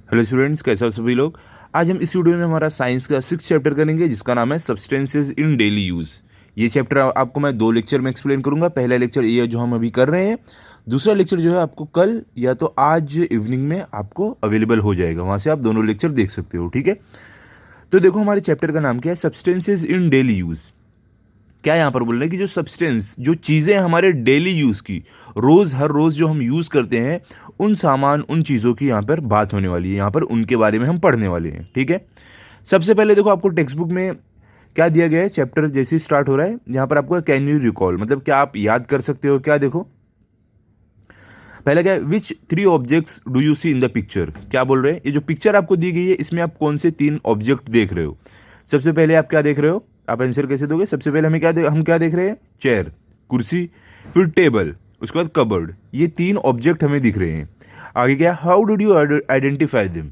Hello students, कैसे हो सभी लोग। आज हम इस वीडियो में हमारा साइंस का 6 चैप्टर करेंगे जिसका नाम है सब्सटेंसेस इन डेली यूज़। ये चैप्टर आपको मैं 2 लेक्चर में एक्सप्लेन करूंगा। पहला लेक्चर ये जो हम अभी कर रहे हैं, दूसरा लेक्चर जो है आपको कल या तो आज इवनिंग में आपको अवेलेबल हो जाएगा, वहाँ से आप दोनों लेक्चर देख सकते हो। ठीक है, तो देखो हमारे चैप्टर का नाम क्या है, सब्सटेंसेज इन डेली यूज़। क्या यहाँ पर बोल रहे हैं कि जो सब्सटेंस, जो चीज़ें हमारे डेली यूज़ की, हर रोज़ जो हम यूज़ करते हैं, उन सामान, उन चीज़ों की यहाँ पर बात होने वाली है। यहाँ पर उनके बारे में हम पढ़ने वाले हैं। ठीक है, सबसे पहले देखो आपको टेक्स्ट बुक में क्या दिया गया है। चैप्टर जैसे ही स्टार्ट हो रहा है, यहाँ पर आपको कैन यू रिकॉल, मतलब क्या आप याद कर सकते हो क्या। देखो पहले क्या है, which 3 objects do you see in the picture. क्या बोल रहे हैं, ये जो पिक्चर आपको दी गई है इसमें आप कौन से 3 ऑब्जेक्ट देख रहे हो। सबसे पहले आप क्या देख रहे हो, आप आंसर कैसे दोगे। सबसे पहले हम क्या देख रहे हैं, चेयर, कुर्सी, फिर टेबल, उसके बाद कबर्ड। ये 3 ऑब्जेक्ट हमें दिख रहे हैं। आगे क्या, how did you identify them.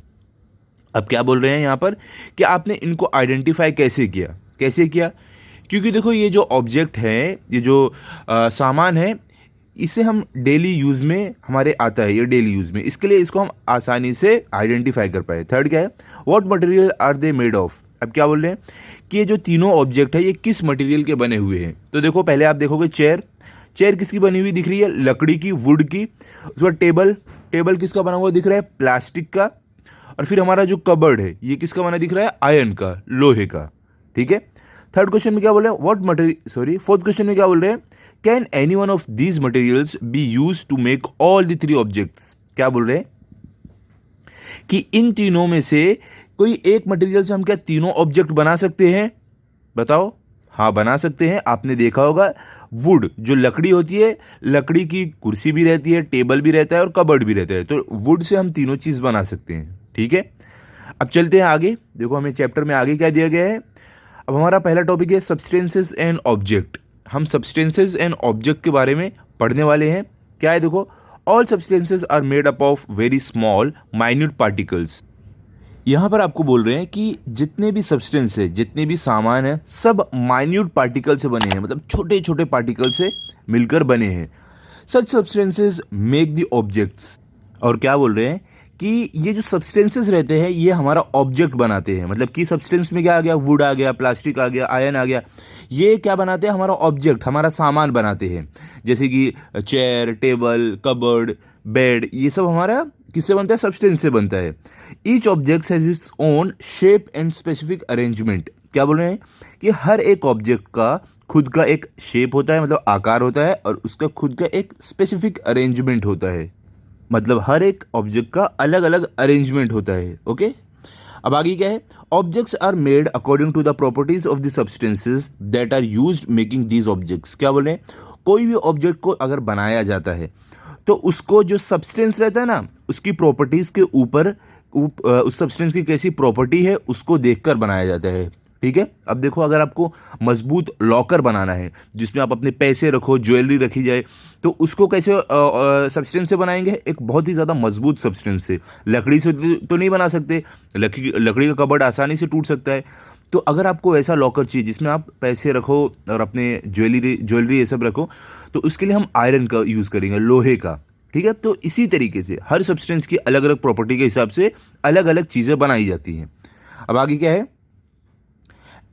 अब क्या बोल रहे हैं यहाँ पर कि आपने इनको आइडेंटिफाई कैसे किया। क्योंकि देखो ये जो ऑब्जेक्ट है, ये जो सामान है, इसे हम डेली यूज़ में हमारे आता है, ये डेली यूज़ में, इसके लिए इसको हम आसानी से आइडेंटिफाई कर पाए। थर्ड क्या है, what material are they made of. अब क्या बोल रहे हैं कि ये जो तीनों ऑब्जेक्ट है ये किस मटेरियल के बने हुए हैं। तो देखो पहले आप देखोगे चेयर, चेयर किसकी बनी हुई दिख रही है, लकड़ी की, वुड की। उसके बाद टेबल, टेबल किसका बना हुआ दिख रहा है, प्लास्टिक का। और फिर हमारा जो कबर्ड है ये किसका बना दिख रहा है, आयरन का, लोहे का। ठीक है, थर्ड क्वेश्चन में क्या बोल रहे हैं, फोर्थ क्वेश्चन में क्या बोल रहे हैं, can any one of these materials be use to make all the 3 objects. क्या बोल रहे हैं कि इन तीनों में से कोई एक मटेरियल से हम क्या तीनों ऑब्जेक्ट बना सकते हैं। बताओ, हाँ बना सकते हैं। आपने देखा होगा वुड, जो लकड़ी होती है, लकड़ी की कुर्सी भी रहती है, टेबल भी रहता है और कबर्ड भी रहता है। तो वुड से हम तीनों चीज़ बना सकते हैं। ठीक है, अब चलते हैं आगे। देखो हमें चैप्टर में आगे क्या दिया गया है। अब हमारा पहला टॉपिक है सब्सटेंसेस एंड ऑब्जेक्ट। हम सब्सटेंसेस एंड ऑब्जेक्ट के बारे में पढ़ने वाले हैं। क्या है, देखो all substances are made up of very small minute particles. यहाँ पर आपको बोल रहे हैं कि जितने भी सब्सटेंस है, जितने भी सामान है, सब माइन्यूट पार्टिकल से बने हैं, मतलब छोटे छोटे पार्टिकल से मिलकर बने हैं। सच सब्सटेंसेस मेक द ऑब्जेक्ट्स। और क्या बोल रहे हैं कि ये जो सब्सटेंसेस रहते हैं ये हमारा ऑब्जेक्ट बनाते हैं। मतलब कि सब्सटेंस में क्या आ गया, वुड आ गया, प्लास्टिक आ गया, आयरन आ गया। ये क्या बनाते हैं, हमारा ऑब्जेक्ट, हमारा सामान बनाते हैं। जैसे कि चेयर, टेबल, कबर्ड, बेड, ये सब हमारा किससे बनता है, सब्सटेंस से बनता है। Each object has its own shape and specific arrangement. क्या बोल रहे हैं कि हर एक ऑब्जेक्ट का खुद का एक शेप होता है, मतलब आकार होता है, और उसका खुद का एक स्पेसिफिक अरेंजमेंट होता है। मतलब हर एक ऑब्जेक्ट का अलग अलग अरेंजमेंट होता है। ओके, अब आगे क्या है, objects are made according to the properties of the substances that are used making these objects. क्या बोल रहे हैं, कोई भी ऑब्जेक्ट को अगर बनाया जाता है तो उसको जो सब्सटेंस रहता है ना, उसकी प्रॉपर्टीज के ऊपर उस सब्सटेंस की कैसी प्रॉपर्टी है उसको देखकर बनाया जाता है। ठीक है, अब देखो अगर आपको मजबूत लॉकर बनाना है जिसमें आप अपने पैसे रखो, ज्वेलरी रखी जाए, तो उसको कैसे सब्सटेंस से बनाएंगे, एक बहुत ही ज़्यादा मजबूत सब्सटेंस से। लकड़ी से तो नहीं बना सकते, लकड़ी का कबर्ड आसानी से टूट सकता है। तो अगर आपको ऐसा लॉकर चाहिए जिसमें आप पैसे रखो और अपने ज्वेलरी ये सब रखो, तो उसके लिए हम आयरन का यूज़ करेंगे, लोहे का। ठीक है, तो इसी तरीके से हर सब्सटेंस की अलग अलग प्रॉपर्टी के हिसाब से अलग अलग चीज़ें बनाई जाती हैं। अब आगे क्या है,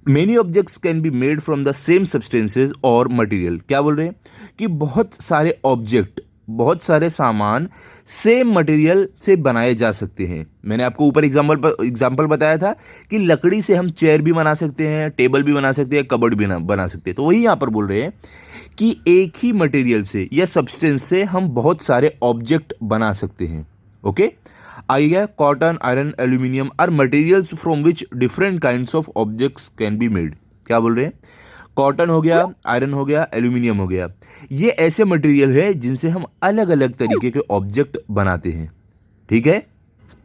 many objects can be made from the same substances और मटेरियल। क्या बोल रहे हैं कि बहुत सारे ऑब्जेक्ट, बहुत सारे सामान सेम मटेरियल से बनाए जा सकते हैं। मैंने आपको ऊपर एग्जाम्पल बताया था कि लकड़ी से हम चेयर भी बना सकते हैं, टेबल भी बना सकते हैं, कबर्ड भी बना सकते हैं। तो वही यहाँ पर बोल रहे हैं कि एक ही मटेरियल से या सब्सटेंस से हम बहुत सारे ऑब्जेक्ट बना सकते हैं। ओके, आगे गया, cotton, iron, aluminium are materials from which different kinds of objects can be made. क्या बोल रहे हैं, कॉटन हो गया, आयरन हो गया, एल्यूमिनियम हो गया, ये ऐसे मटेरियल है जिनसे हम अलग अलग तरीके के ऑब्जेक्ट बनाते हैं। ठीक है,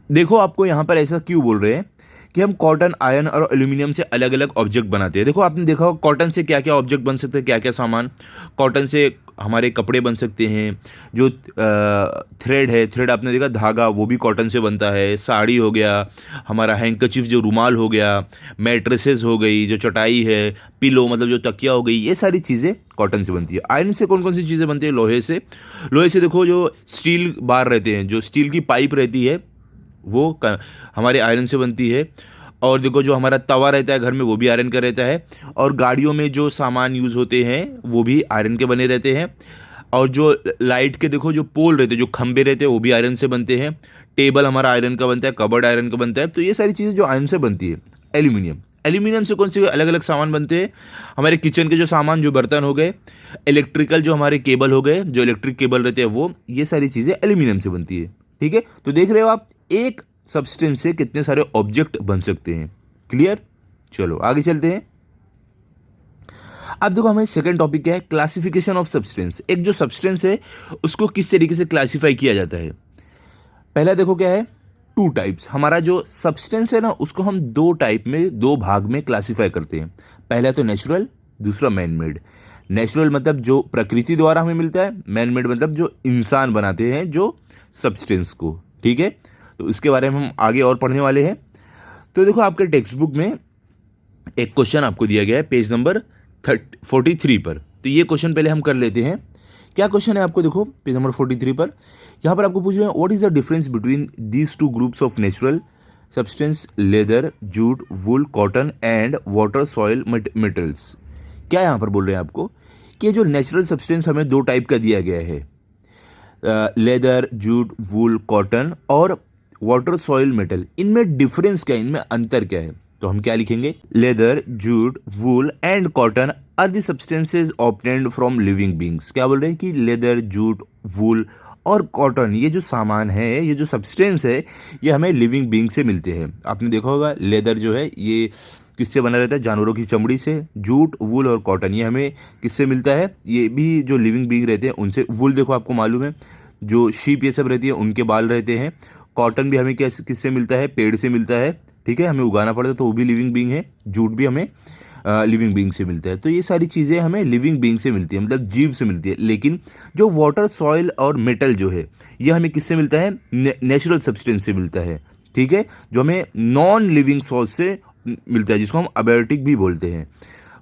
देखो आपको यहाँ पर ऐसा क्यों बोल रहे हैं कि हम कॉटन, आयरन और एल्यूमिनियम से अलग अलग ऑब्जेक्ट बनाते हैं। देखो आपने देखा हो कॉटन से क्या क्या ऑब्जेक्ट बन सकते हैं, क्या क्या सामान। कॉटन से हमारे कपड़े बन सकते हैं। जो थ्रेड है, थ्रेड आपने देखा, धागा, वो भी कॉटन से बनता है। साड़ी हो गया, हमारा हैंकरचीफ जो रुमाल हो गया, मैट्रेसेस हो गई, जो चटाई है, पिलो मतलब जो तकिया हो गई, ये सारी चीज़ें कॉटन से बनती है। आयरन से कौन कौन सी चीज़ें बनती है, लोहे से। लोहे से देखो जो स्टील बार रहते हैं, जो स्टील की पाइप रहती है, हमारे आयरन से बनती है। और देखो जो हमारा तवा रहता है घर में वो भी आयरन का रहता है। और गाड़ियों में जो सामान यूज़ होते हैं वो भी आयरन के बने रहते हैं। और जो लाइट के देखो जो पोल रहते हैं, जो खंभे रहते हैं, वो भी आयरन से बनते हैं। टेबल हमारा आयरन का बनता है, कबर्ड आयरन का बनता है। तो ये सारी चीज़ें जो आयरन से बनती है। एल्यूमिनियम, एल्यूमिनियम से कौन से अलग अलग सामान बनते हैं? हमारे किचन के जो सामान, जो बर्तन हो गए, इलेक्ट्रिकल जो हमारे केबल हो गए, जो इलेक्ट्रिक केबल रहते हैं वो, ये सारी चीज़ें एल्यूमिनियम से बनती है। ठीक है, तो देख रहे हो आप एक सब्सटेंस से कितने सारे ऑब्जेक्ट बन सकते हैं। क्लियर? चलो आगे चलते हैं। अब देखो हमारे सेकंड टॉपिक क्या है, क्लासिफिकेशन ऑफ सब्सटेंस। एक जो सब्सटेंस है उसको किस तरीके से क्लासिफाई किया जाता है। पहला देखो क्या है, टू टाइप्स। हमारा जो सब्सटेंस है ना उसको हम दो टाइप में, दो भाग में क्लासिफाई करते हैं। पहला तो नेचुरल, दूसरा मैन मेड। नेचुरल मतलब जो प्रकृति द्वारा हमें मिलता है, मैन मेड मतलब जो इंसान बनाते हैं जो सब्सटेंस को। ठीक है, तो इसके बारे में हम आगे और पढ़ने वाले हैं। तो देखो आपके टेक्स्ट बुक में एक क्वेश्चन आपको दिया गया है पेज नंबर 43 पर। तो ये क्वेश्चन पहले हम कर लेते हैं। क्या क्वेश्चन है आपको, देखो पेज नंबर 43 पर। यहाँ पर आपको पूछ रहे हैं what is the difference between these two groups of natural substance, leather, jute, wool, cotton and water soil metals. क्या यहाँ पर बोल रहे हैं आपको कि जो नेचुरल सब्सटेंस हमें दो टाइप का दिया गया है, लेदर, जूट, वुल, कॉटन और वाटर सॉइल मेटल, इनमें डिफरेंस क्या है, इनमें अंतर क्या है? तो हम क्या लिखेंगे, leather, jute, wool and cotton are the substances obtained from living beings. क्या बोल रहे हैं कि लेदर, जूट, वूल और कॉटन, ये जो सामान है, ये जो सब्सटेंस है, ये हमें लिविंग बींग से मिलते हैं। आपने देखा होगा लेदर जो है ये किससे बना रहता है, जानवरों की चमड़ी से। जूट, वूल और कॉटन ये हमें किससे मिलता है, ये भी जो लिविंग बींग रहते हैं उनसे। वूल देखो आपको मालूम है जो शीप ये सब रहती है उनके बाल रहते हैं। कॉटन भी हमें किससे मिलता है, पेड़ से मिलता है। ठीक है, हमें उगाना पड़ता है तो वो भी लिविंग बींग है। जूट भी हमें लिविंग बींग से मिलता है। तो ये सारी चीज़ें हमें लिविंग बींग से मिलती है, मतलब जीव से मिलती है। लेकिन जो वाटर, सॉइल और मेटल जो है ये हमें किससे मिलता है, नेचुरल सब्सटेंस से मिलता है। ठीक है, जो हमें नॉन लिविंग सोर्स से मिलता है, जिसको हम अबायोटिक भी बोलते हैं।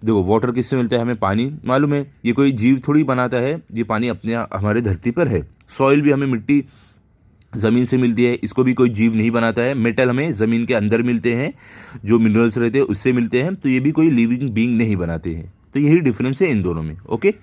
देखो वाटर किससे मिलता है, हमें पानी मालूम है, ये कोई जीव थोड़ी बनाता है, ये पानी अपने हमारे धरती पर है। सॉइल भी हमें मिट्टी ज़मीन से मिलती है, इसको भी कोई जीव नहीं बनाता है। मेटल हमें ज़मीन के अंदर मिलते हैं, जो मिनरल्स रहते हैं उससे मिलते हैं, तो ये भी कोई लिविंग बींग नहीं बनाते हैं। तो यही डिफरेंस है इन दोनों में। ओके,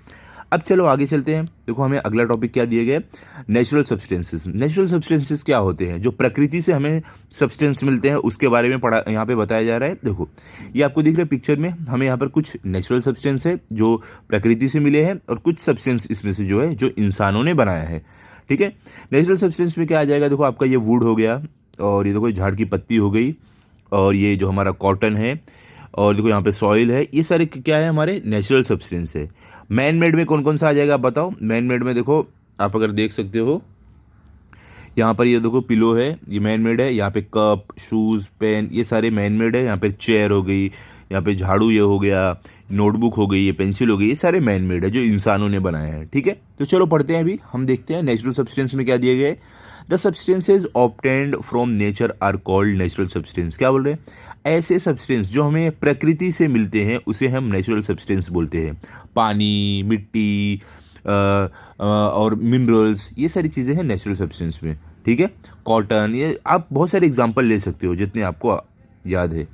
अब चलो आगे चलते हैं। देखो हमें अगला टॉपिक क्या दिया गया है, नेचुरल सब्सटेंसेस। नेचुरल सब्सटेंसेस क्या होते हैं, जो प्रकृति से हमें सब्सटेंस मिलते हैं उसके बारे में पढ़ा, यहाँ पे बताया जा रहा है। देखो ये आपको दिख रहा है पिक्चर में, हमें यहाँ पर कुछ नेचुरल सब्सटेंस है जो प्रकृति से मिले हैं, और कुछ सब्सटेंस इसमें से जो है जो इंसानों ने बनाया है। ठीक है, नेचुरल सब्सटेंस में क्या आ जाएगा, देखो आपका ये वुड हो गया, और ये देखो झाड़ की पत्ती हो गई, और ये जो हमारा कॉटन है, और देखो यहाँ पे सॉइल है। ये सारे क्या है, हमारे नेचुरल सब्सटेंस है। मैन मेड में कौन कौन सा आ जाएगा आप बताओ। मैन मेड में देखो आप अगर देख सकते हो, यहाँ पर ये देखो पिलो है, ये मैन मेड है। यहाँ पे कप, शूज़, पेन, ये सारे मैन मेड है। यहाँ पे चेयर हो गई, यहाँ पे झाड़ू ये हो गया, नोटबुक हो गई, ये पेंसिल हो गई, ये सारे मैन मेड है जो इंसानों ने बनाया है। ठीक है, तो चलो पढ़ते हैं अभी, हम देखते हैं नेचुरल सब्सटेंस में क्या दिया गया है। The substances obtained from nature are called natural substance. क्या बोल रहे हैं, ऐसे सब्सटेंस जो हमें प्रकृति से मिलते हैं उसे हम नेचुरल सब्सटेंस बोलते हैं। पानी, मिट्टी और मिनरल्स, ये सारी चीज़ें हैं नेचुरल सब्सटेंस में। ठीक है, कॉटन, ये आप बहुत सारे एग्जांपल ले सकते हो जितने आपको याद है।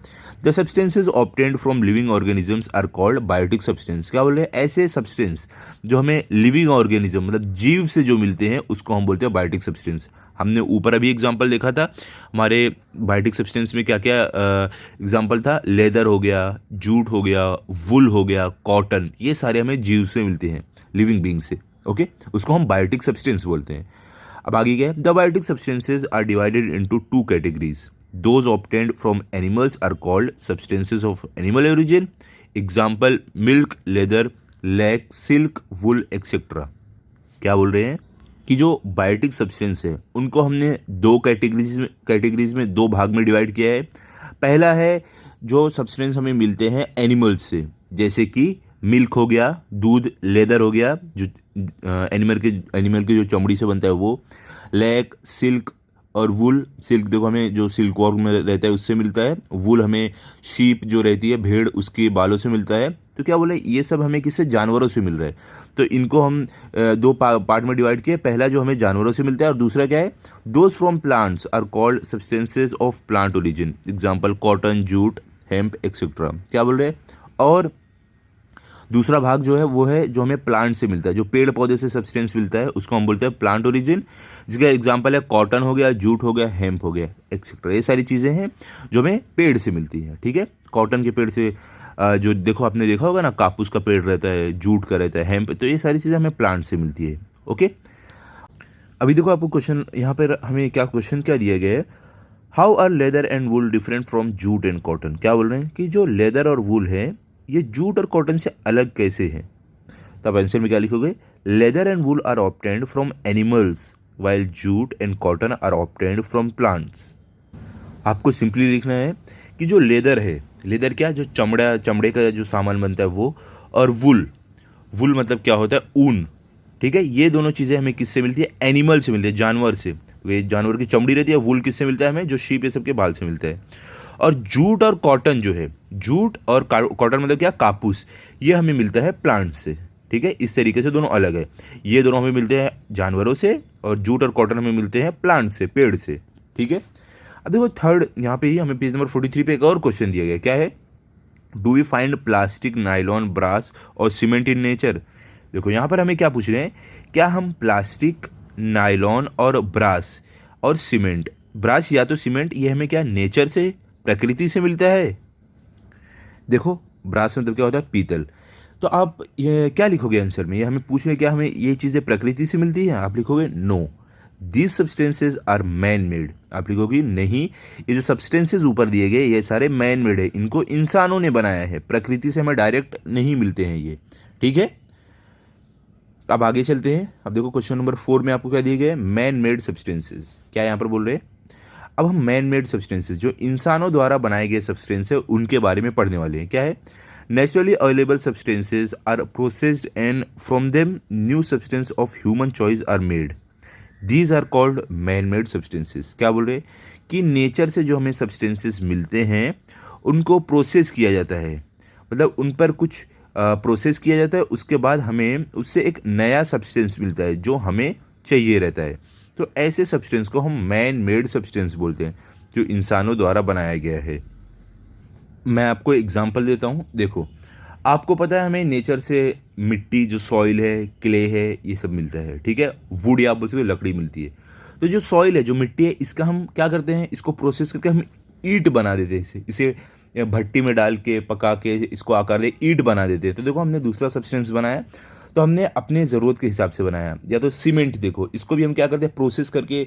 The substances obtained from living organisms are called biotic substance. क्या बोल रहे हैं, ऐसे सब्सटेंस जो हमें लिविंग ऑर्गेनिज्म मतलब जीव से जो मिलते हैं उसको हम बोलते हैं बायोटिक सब्सटेंस। हमने ऊपर अभी एग्जांपल देखा था, हमारे बायोटिक सब्सटेंस में क्या क्या एग्जांपल था, लेदर हो गया, जूट हो गया, वुल हो गया, कॉटन, ये सारे हमें जीव से मिलते हैं, लिविंग बींग से। ओके, उसको हम बायोटिक सब्सटेंस बोलते हैं। अब आगे क्या है, the biotic substances are divided into two categories. Those obtained from animals are called substances of animal origin. Example, milk, leather, lac, silk, wool, etc. क्या बोल रहे हैं कि जो बायोटिक सब्सटेंस है उनको हमने दो कैटेगरीज में दो भाग में डिवाइड किया है। पहला है जो सब्सटेंस हमें मिलते हैं एनिमल्स से, जैसे कि मिल्क हो गया, दूध, लेदर हो गया जो एनिमल के जो चमड़ी से बनता है वो, लैक, सिल्क और वुल। सिल्क देखो हमें जो सिल्क वर्म में रहता है उससे मिलता है। वुल हमें शीप जो रहती है, भेड़, उसके बालों से मिलता है। तो क्या बोले, ये सब हमें किससे, जानवरों से मिल रहा है। तो इनको हम दो पार्ट में डिवाइड किए। पहला जो हमें जानवरों से मिलता है और दूसरा क्या है, those from plants are called substances of plant origin, example cotton, jute, hemp etcetera. क्या बोल रहे हैं, और दूसरा भाग जो है वो है जो हमें प्लांट से मिलता है, जो पेड़ पौधे से सब्सटेंस मिलता है उसको हम बोलते हैं प्लांट ओरिजिन, जिसका एग्जांपल है कॉटन हो गया, जूट हो गया, हेम्प हो गया एक्सेट्रा। ये सारी चीज़ें हैं जो हमें पेड़ से मिलती हैं। ठीक है, कॉटन के पेड़ से जो देखो आपने देखा होगा ना, कापूस का पेड़ रहता है, जूट का रहता है, हेम्प, तो ये सारी चीज़ें हमें प्लांट से मिलती है। ओके, अभी देखो आपको क्वेश्चन यहाँ पर हमें क्या क्वेश्चन क्या दिया गया है, how are leather and wool different from jute and cotton. क्या बोल रहे हैं कि जो लेदर और वुल है ये जूट और कॉटन से अलग कैसे हैं। तो आप आंसर में क्या लिखोगे, leather and wool are obtained from animals while jute and cotton are obtained from plants. आपको सिंपली लिखना है कि जो लेदर है, लेदर क्या, जो चमड़े का जो सामान बनता है वो, और वुल, वुल मतलब क्या होता है, ऊन। ठीक है, ये दोनों चीज़ें हमें किससे मिलती है, एनिमल से मिलती है, जानवर से। वे जानवर की चमड़ी रहती है। वुल किससे मिलता है हमें, जो शीप ये सब के बाल से मिलता है। और जूट और कॉटन जो है, जूट और कॉटन मतलब क्या, कापूस, ये हमें मिलता है प्लांट से। ठीक है, इस तरीके से दोनों अलग है। ये दोनों हमें मिलते हैं जानवरों से और जूट और कॉटन हमें मिलते हैं प्लांट से, पेड़ से। ठीक है, अब देखो थर्ड यहाँ पे ही हमें पेज नंबर 43 पे एक और क्वेश्चन दिया गया, क्या है, do we find plastic, nylon, brass और सीमेंट इन नेचर। देखो यहाँ पर हमें क्या पूछ रहे हैं, क्या हम प्लास्टिक, नाइलॉन और ब्रास और सीमेंट, ब्रास या तो सीमेंट, ये हमें क्या नेचर से, प्रकृति से मिलता है। देखो ब्रास मतलब क्या होता है, पीतल। तो आप ये क्या लिखोगे आंसर में, ये हमें पूछ रहे क्या हमें ये चीज़ें प्रकृति से मिलती हैं। आप लिखोगे no, these substances are man made. आप लिखोगे नहीं, ये जो सब्सटेंसेज ऊपर दिए गए ये सारे मैन मेड है, इनको इंसानों ने बनाया है, प्रकृति से हमें डायरेक्ट नहीं मिलते हैं ये। ठीक है, अब आगे चलते हैं। अब देखो क्वेश्चन नंबर 4 में आपको क्या दिए गए, मैन मेड सब्सटेंसेज। क्या यहाँ पर बोल रहे हैं, अब हम मैन मेड सब्सटेंसेज, जो इंसानों द्वारा बनाए गए सब्सटेंस है उनके बारे में पढ़ने वाले हैं। क्या है, naturally available substances are processed and from them new substance of human choice are made, these are called man made substances. क्या बोल रहे हैं कि नेचर से जो हमें सब्सटेंसेस मिलते हैं उनको प्रोसेस किया जाता है, मतलब उन पर कुछ प्रोसेस किया जाता है, उसके बाद हमें उससे एक नया सब्सटेंस मिलता है जो हमें चाहिए रहता है। तो ऐसे सब्सटेंस को हम मैन मेड सब्सटेंस बोलते हैं, जो इंसानों द्वारा बनाया गया है। मैं आपको एग्जांपल देता हूँ। देखो आपको पता है हमें नेचर से मिट्टी, जो सॉइल है, क्ले है, ये सब मिलता है। ठीक है, वुड या आप बोल सकते हो लकड़ी मिलती है। तो जो सॉइल है, जो मिट्टी है, इसका हम क्या करते हैं, इसको प्रोसेस करके हम ईंट बना देते हैं। इसे भट्टी में डाल के पका के इसको आकार दे ईंट बना देते हैं। तो देखो हमने दूसरा सब्सटेंस बनाया, तो हमने अपने ज़रूरत के हिसाब से बनाया। या तो सीमेंट, देखो इसको भी हम क्या करते हैं, प्रोसेस करके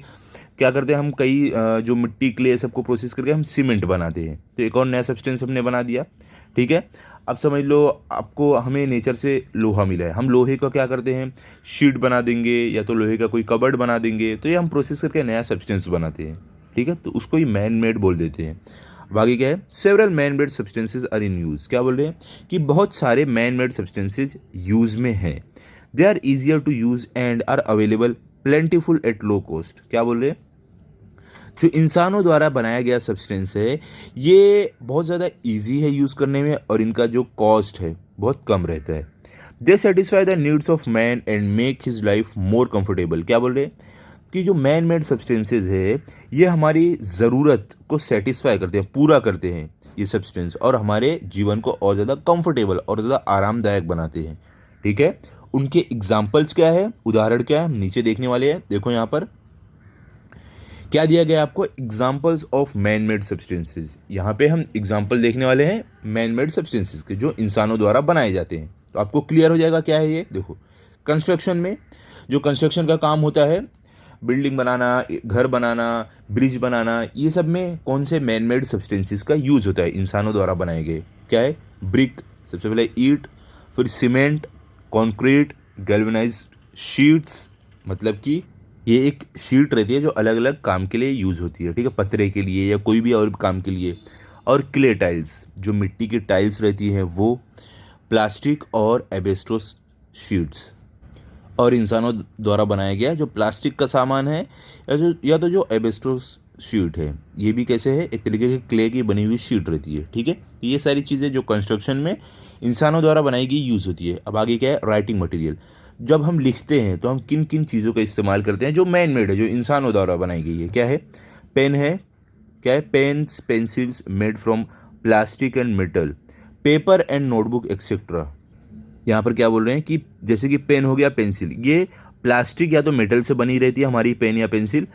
क्या करते हैं हम, कई जो मिट्टी, क्ले सबको प्रोसेस करके हम सीमेंट बनाते हैं। तो एक और नया सब्सटेंस हमने बना दिया। ठीक है, अब समझ लो आपको, हमें नेचर से लोहा मिला है, हम लोहे का क्या करते हैं, शीट बना देंगे या तो लोहे का कोई कबर्ड बना देंगे। तो ये हम प्रोसेस करके नया सब्सटेंस बनाते हैं। ठीक है, तो उसको ही मैन मेड बोल देते हैं। अब आगे क्या है, several man made substances are in use. क्या बोल रहे हैं कि बहुत सारे मैन मेड सब्सटेंसेज यूज़ में हैं, they are easier to use and are available plentiful at low cost. क्या बोल रहे हैं, जो इंसानों द्वारा बनाया गया सब्सटेंस है ये बहुत ज़्यादा इजी है यूज़ करने में और इनका जो कॉस्ट है बहुत कम रहता है। They satisfy the needs of man and make his life more comfortable. क्या बोल रहे हैं कि जो मैन मेड सब्सटेंसेज है ये हमारी ज़रूरत को सेटिस्फाई करते हैं, पूरा करते हैं ये सब्सटेंस, और हमारे जीवन को और ज़्यादा कंफर्टेबल और ज़्यादा आरामदायक बनाते हैं। ठीक है, उनके एग्जाम्पल्स क्या है, उदाहरण क्या है, हम नीचे देखने वाले हैं। देखो यहाँ पर क्या दिया गया आपको, examples of man made substances. यहाँ पे हम एग्जाम्पल देखने वाले हैं मैन मेड सब्सटेंसेज के, जो इंसानों द्वारा बनाए जाते हैं। तो आपको क्लियर हो जाएगा क्या है ये। देखो कंस्ट्रक्शन में, जो कंस्ट्रक्शन का काम होता है, बिल्डिंग बनाना, घर बनाना, ब्रिज बनाना, ये सब में कौन से मैन मेड सब्सटेंसेज का यूज़ होता है, इंसानों द्वारा बनाए गए। क्या है, ब्रिक, सबसे पहले ईंट, फिर सीमेंट, कंक्रीट, गैल्वेनाइज्ड शीट्स, मतलब कि ये एक शीट रहती है जो अलग अलग काम के लिए यूज़ होती है। ठीक है, पतरे के लिए या कोई भी और काम के लिए। और क्ले टाइल्स, जो मिट्टी की टाइल्स रहती हैं वो, प्लास्टिक और एबेस्टोस शीट्स। और इंसानों द्वारा बनाया गया जो प्लास्टिक का सामान है या तो जो एबेस्टोस शीट है। ये भी कैसे है, एक तरीके की क्ले की बनी हुई शीट रहती है, ठीक है। ये सारी चीज़ें जो कंस्ट्रक्शन में इंसानों द्वारा बनाई गई यूज़ होती है। अब आगे क्या है, राइटिंग मटेरियल। जब हम लिखते हैं तो हम किन किन चीज़ों का इस्तेमाल करते हैं जो मैन मेड है, जो इंसानों द्वारा बनाई गई है। क्या है, पेन है, क्या है, pens pencils made from plastic and metal, paper and notebook etcetera. यहाँ पर क्या बोल रहे हैं कि जैसे कि पेन हो गया, पेंसिल, ये प्लास्टिक या तो मेटल से बनी रहती है हमारी पेन या पेंसिल,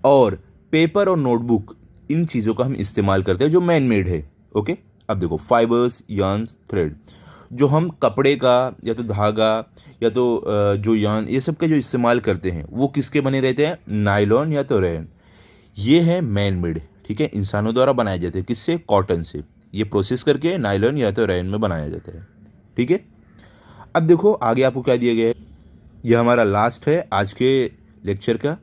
और पेपर और नोटबुक, इन चीज़ों का हम इस्तेमाल करते हैं जो मैन मेड है। ओके, अब देखो, फाइबर्स, यार्न्स, थ्रेड, जो हम कपड़े का या तो धागा या तो जो यार्न, ये सब का जो इस्तेमाल करते हैं वो किसके बने रहते हैं, नायलॉन या तो रेन। ये है मैन मेड, ठीक है, इंसानों द्वारा बनाए जाते हैं। किससे, कॉटन से। ये प्रोसेस करके नायलॉन या तो रेन में बनाया जाता है, ठीक है। अब देखो आगे आपको क्या दिया गया है, यह हमारा लास्ट है आज के लेक्चर का।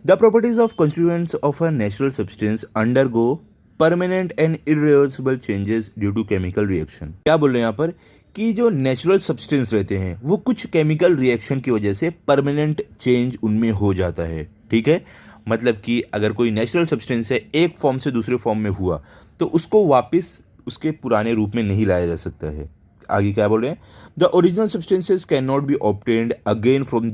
The properties of constituents of a natural substance undergo permanent and irreversible changes due to chemical reaction. क्या बोल रहे हैं यहाँ पर कि जो नेचुरल सब्सटेंस रहते हैं वो कुछ केमिकल रिएक्शन की वजह से परमानेंट चेंज उनमें हो जाता है, ठीक है। मतलब कि अगर कोई नेचुरल सब्सटेंस है, एक फॉर्म से दूसरे फॉर्म में हुआ तो उसको वापस उसके पुराने रूप में नहीं लाया जा सकता है। आगे क्या बोल रहे हैं, the original substances can not be obtained again from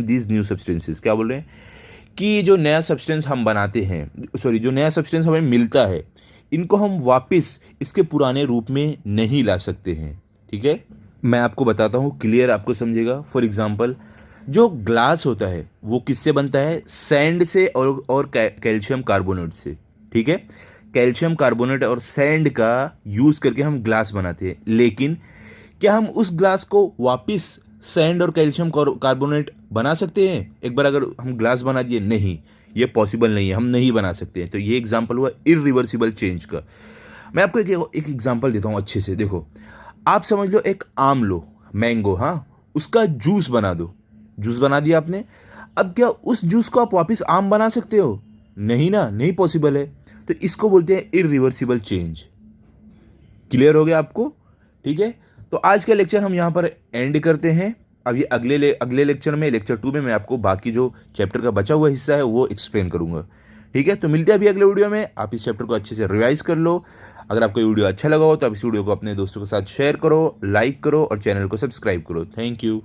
these new substances. क्या बोल रहे हैं कि जो नया सब्सटेंस हम बनाते हैं, सॉरी, जो नया सब्सटेंस हमें मिलता है, इनको हम वापस इसके पुराने रूप में नहीं ला सकते हैं, ठीक है। मैं आपको बताता हूँ, क्लियर आपको समझेगा। फॉर एग्जांपल, जो ग्लास होता है वो किससे बनता है, सैंड से और कैल्शियम कार्बोनेट से, ठीक है। कैल्शियम कार्बोनेट और सैंड का यूज़ करके हम ग्लास बनाते हैं, लेकिन क्या हम उस ग्लास को वापस सैंड और कैल्शियम कार्बोनेट बना सकते हैं एक बार अगर हम ग्लास बना दिए? नहीं, ये पॉसिबल नहीं है, हम नहीं बना सकते हैं। तो ये एग्जांपल हुआ इरिवर्सिबल चेंज का। मैं आपको एक एग्जांपल देता हूँ अच्छे से। देखो, आप समझ लो एक आम लो, मैंगो, हाँ, उसका जूस बना दो। जूस बना दिया आपने, अब क्या उस जूस को आप वापस आम बना सकते हो? नहीं ना, नहीं पॉसिबल है। तो इसको बोलते हैं इरिवर्सिबल चेंज। क्लियर हो गया आपको? ठीक है, तो आज का लेक्चर हम यहाँ पर एंड करते हैं। अब ये अगले लेक्चर में, लेक्चर 2 में मैं आपको बाकी जो चैप्टर का बचा हुआ हिस्सा है वो एक्सप्लेन करूँगा। ठीक है, तो मिलते हैं अभी अगले वीडियो में। आप इस चैप्टर को अच्छे से रिवाइज कर लो। अगर आपको ये वीडियो अच्छा लगा हो तो आप इस वीडियो को अपने दोस्तों के साथ शेयर करो, लाइक करो और चैनल को सब्सक्राइब करो। Thank you.